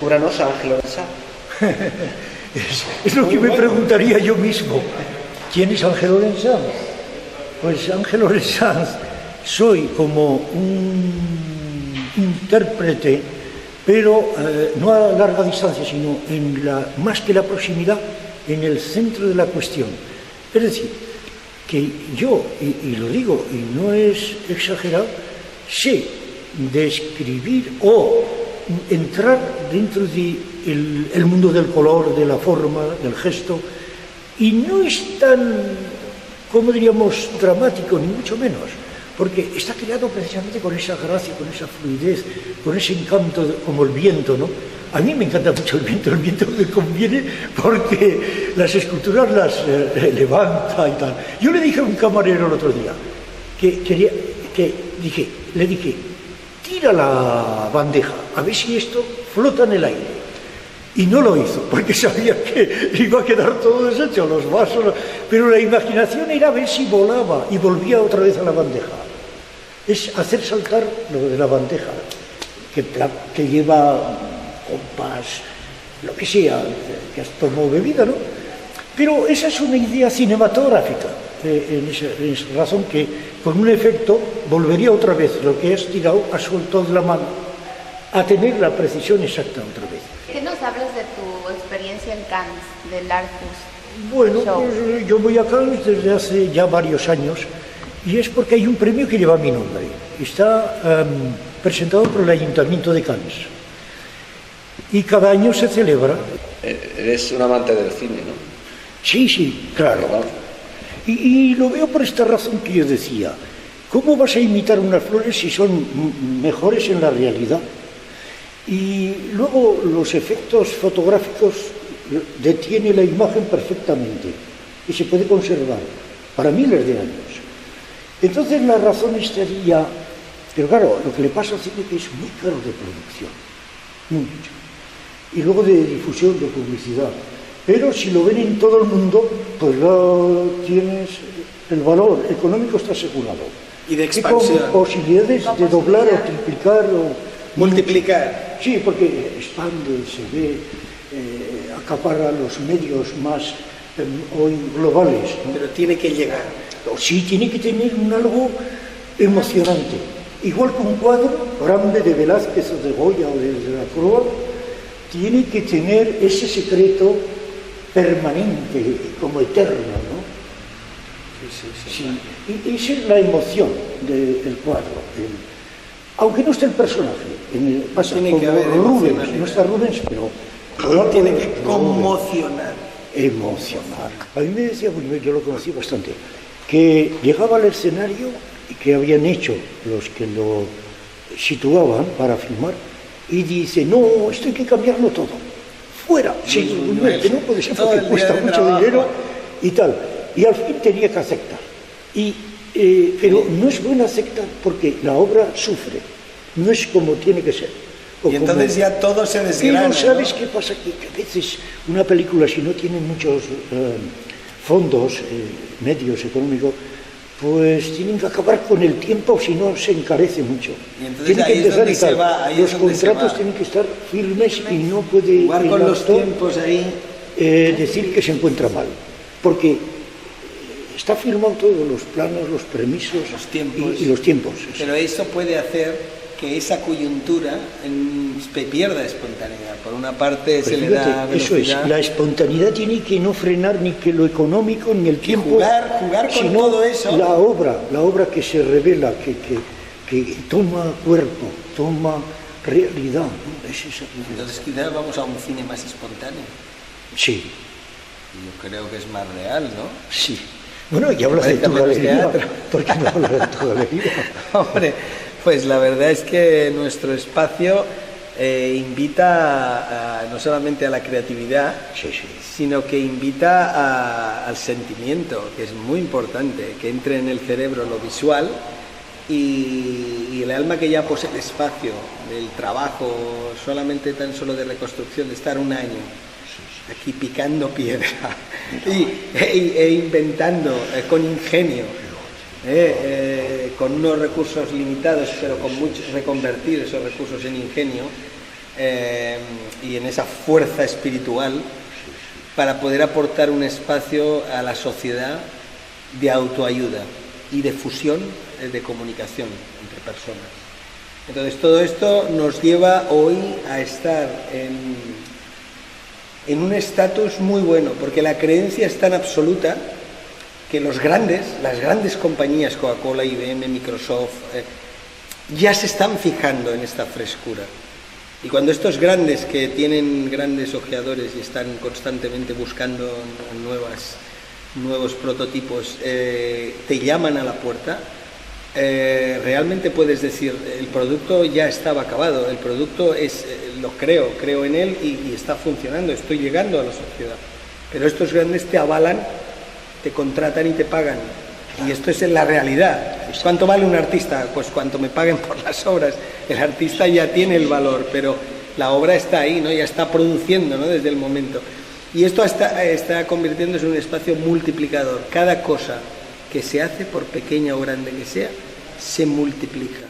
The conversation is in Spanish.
Cúbranos a Ángel Lorenzán. Es lo que me preguntaría yo mismo. ¿Quién es Ángel Lorenzán? Pues Ángel Lorenzán soy como un intérprete, pero no a larga distancia, sino más que la proximidad, en el centro de la cuestión. Es decir, que yo, y lo digo, y no es exagerado, sé describir o entrar dentro del mundo del color, de la forma, del gesto, y no es tan, como diríamos, dramático, ni mucho menos, porque está creado precisamente con esa gracia, con esa fluidez, con ese encanto, como el viento, ¿no? A mí me encanta mucho el viento me conviene porque las esculturas las levanta y tal. Yo le dije a un camarero el otro día, le dije, tira la bandeja, a ver si esto flota en el aire. Y no lo hizo, porque sabía que iba a quedar todo deshecho, los vasos, pero la imaginación era a ver si volaba y volvía otra vez a la bandeja. Es hacer saltar lo de la bandeja, que lleva compás, lo que sea, que has tomado bebida, ¿no? Pero esa es una idea cinematográfica, en esa razón que con un efecto volvería otra vez lo que has tirado, has soltado de la mano, a tener la precisión exacta otra vez. ¿Qué nos hablas de tu experiencia en Cannes, del Artfus? Bueno, pues yo voy a Cannes desde hace ya varios años y es porque hay un premio que lleva mi nombre. Está presentado por el Ayuntamiento de Cannes y cada año se celebra. Eres un amante del cine, ¿no? Sí, claro. Y lo veo por esta razón que yo decía. ¿Cómo vas a imitar unas flores si son mejores en la realidad? Y luego los efectos fotográficos detiene la imagen perfectamente y se puede conservar para miles de años. Entonces la razón estaría, pero claro, lo que le pasa al cine es que es muy caro de producción, mucho, y luego de difusión, de publicidad. Pero si lo ven en todo el mundo, pues ya tienes el valor económico, está asegurado. Y de expansión. Y con posibilidades de doblar o triplicar o multiplicar. Sí, porque expande, se ve, acapara los medios más hoy globales, ¿no? Pero tiene que llegar. Sí, tiene que tener un algo emocionante. Igual que un cuadro grande de Velázquez o de Goya o de la Croix, tiene que tener ese secreto permanente, como eterno, ¿no? Sí. Y esa es la emoción del cuadro. Aunque no esté el personaje, pasa tiene como que haber Rubens, no está Rubens, pero tiene que conmocionar. Emocionar. A mí me decía, bueno, yo lo conocí bastante, que llegaba al escenario y que habían hecho los que lo situaban para filmar, y dice, no, esto hay que cambiarlo todo, fuera, que no puede ser porque cuesta mucho dinero y tal. Y al fin tenía que aceptar. Pero no es bueno aceptar porque la obra sufre, no es como tiene que ser. Y entonces ya todo se desgrana. Pero ¿sabes qué pasa? Que a veces una película, si no tiene muchos fondos, medios económicos, pues tienen que acabar con el tiempo, si no se encarece mucho. Y entonces ahí es donde se va. Los contratos tienen que estar firmes y no puede jugar con los tiempos ahí. Decir que se encuentra mal. Porque está firmado todos los planos, los permisos y los tiempos. Pero eso puede hacer que esa coyuntura pierda espontaneidad. Por una parte se le da velocidad. Eso es, la espontaneidad tiene que no frenar ni que lo económico ni el tiempo. Jugar con todo eso. La obra que se revela, que toma cuerpo, toma realidad, ¿no? Es esa. Entonces quizás vamos a un cine más espontáneo. Sí. Yo creo que es más real, ¿no? Sí. Bueno, y hablas de tu galería. ¿Por qué no hablas de tu galería? Hombre, pues la verdad es que nuestro espacio invita no solamente a la creatividad, sino que invita al sentimiento, que es muy importante, que entre en el cerebro lo visual y el alma que ya posee el espacio del trabajo, solamente tan solo de reconstrucción, de estar un año aquí picando piedra e inventando con ingenio, con unos recursos limitados, pero con mucho reconvertir esos recursos en ingenio, y en esa fuerza espiritual para poder aportar un espacio a la sociedad de autoayuda y de fusión, de comunicación entre personas. Entonces todo esto nos lleva hoy a estar en un estatus muy bueno, porque la creencia es tan absoluta que las grandes compañías, Coca-Cola, IBM, Microsoft, ya se están fijando en esta frescura. Y cuando estos grandes, que tienen grandes ojeadores y están constantemente buscando nuevos prototipos, te llaman a la puerta, realmente puedes decir, el producto ya estaba acabado, el producto creo en él y está funcionando, estoy llegando a la sociedad. Pero estos grandes te avalan, te contratan y te pagan. Y esto es en la realidad. ¿Cuánto vale un artista? Pues cuánto me paguen por las obras. El artista ya tiene el valor, pero la obra está ahí, ¿no? Ya está produciendo, ¿no? Desde el momento. Y esto está convirtiéndose en un espacio multiplicador. Cada cosa que se hace, por pequeña o grande que sea, se multiplica.